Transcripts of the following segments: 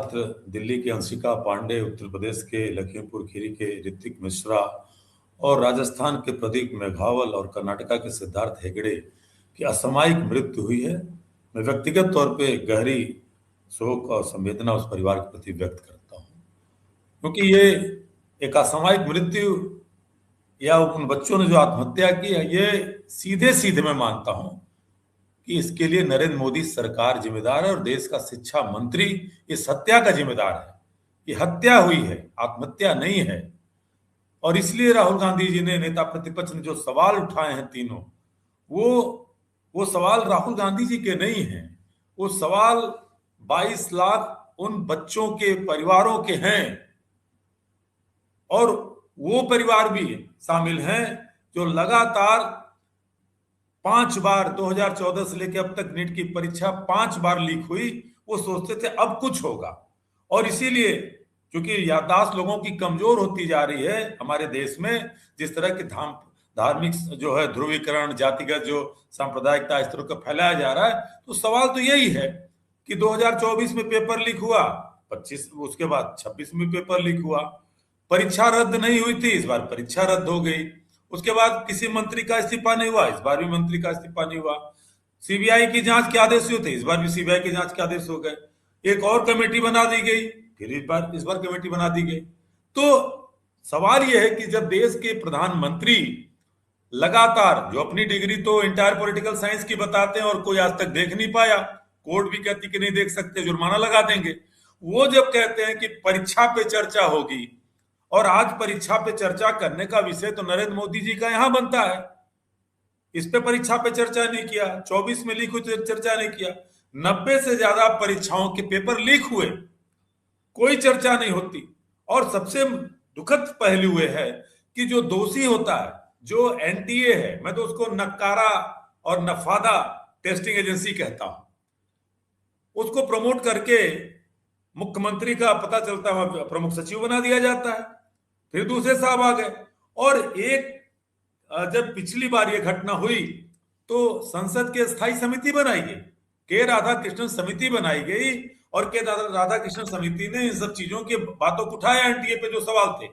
छात्र दिल्ली की अंशिका पांडे, उत्तर प्रदेश के लखीमपुर खीरी के ऋतिक मिश्रा और राजस्थान के प्रदीप मेघावल और कर्नाटका के सिद्धार्थ हेगड़े की असामयिक मृत्यु हुई है। मैं व्यक्तिगत तौर पे गहरी शोक और संवेदना उस परिवार के प्रति व्यक्त करता हूँ, क्योंकि ये एक असामयिक मृत्यु या उन बच्चों ने जो आत्महत्या की है, ये सीधे सीधे मैं मानता हूं कि इसके लिए नरेंद्र मोदी सरकार जिम्मेदार है और देश का शिक्षा मंत्री इस हत्या का जिम्मेदार है। ये हत्या हुई है, आत्महत्या नहीं है। और इसलिए राहुल गांधी जी ने, नेता प्रतिपक्ष ने जो सवाल उठाए हैं तीनों, वो सवाल राहुल गांधी जी के नहीं हैं। वो सवाल 22 लाख उन बच्चों के परिवारों के हैं, और वो परिवार भी शामिल हैं जो लगातार 5 बार 2014 से लेकर अब तक नीट की परीक्षा 5 बार लीक हुई। वो सोचते थे अब कुछ होगा, और इसीलिए क्योंकि याददाश्त लोगों की कमजोर होती जा रही है हमारे देश में, जिस तरह की धार्मिक जो है ध्रुवीकरण, जातिगत जो सांप्रदायिकता इस तरह का फैलाया जा रहा है, तो सवाल तो यही है कि 2024 में पेपर लीक हुआ, 25 उसके बाद 26 में पेपर लीक हुआ, परीक्षा रद्द नहीं हुई थी, इस बार परीक्षा रद्द हो गई, उसके बाद किसी मंत्री का इस्तीफा नहीं हुआ, इस बार भी मंत्री का इस्तीफा नहीं हुआ, सीबीआई की जांच के आदेश हुए थे, इस बार भी सीबीआई की जांच के आदेश हो गए, एक और कमेटी बना दी गई, फिर इस बार कमेटी बना दी गई। तो सवाल यह है कि जब देश के प्रधानमंत्री लगातार, जो अपनी डिग्री तो इंटायर पॉलिटिकल साइंस की बताते हैं और कोई आज तक देख नहीं पाया, कोर्ट भी कहती कि नहीं देख सकते, जुर्माना लगा देंगे, वो जब कहते हैं कि परीक्षा पे चर्चा होगी, और आज परीक्षा पे चर्चा करने का विषय तो नरेंद्र मोदी जी का यहां बनता है, इस पे परीक्षा पे चर्चा नहीं किया, 24 में लीक हुई चर्चा नहीं किया, 90 से ज्यादा परीक्षाओं के पेपर लीक हुए, कोई चर्चा नहीं होती। और सबसे दुखद पहलू यह है कि जो दोषी होता है, जो एनटीए है, मैं तो उसको नक्कारा और नफादा टेस्टिंग एजेंसी कहता हूं, उसको प्रमोट करके मुख्यमंत्री का पता चलता है प्रमुख सचिव बना दिया जाता है, फिर दूसरे साहब आ गए। और एक जब पिछली बार ये घटना हुई तो संसद की स्थायी समिति बनाई गई, के राधाकृष्णन समिति बनाई गई, और के राधाकृष्णन समिति ने इन सब चीजों की बातों को उठाया, एनटीए पे जो सवाल थे।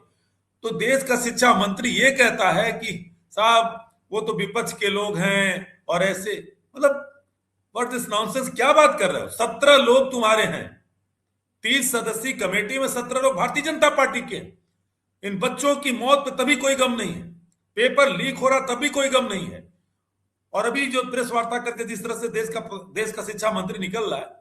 तो देश का शिक्षा मंत्री ये कहता है कि साहब वो तो विपक्ष के लोग हैं, और ऐसे, मतलब व्हाट इज नॉनसेंस, क्या बात कर रहे हो? 17 लोग तुम्हारे हैं, 30 सदस्यीय कमेटी में 17 लोग भारतीय जनता पार्टी के। इन बच्चों की मौत पे तभी कोई गम नहीं है, पेपर लीक हो रहा तभी कोई गम नहीं है। और अभी जो प्रेस वार्ता करके जिस तरह से देश का शिक्षा मंत्री निकल रहा है,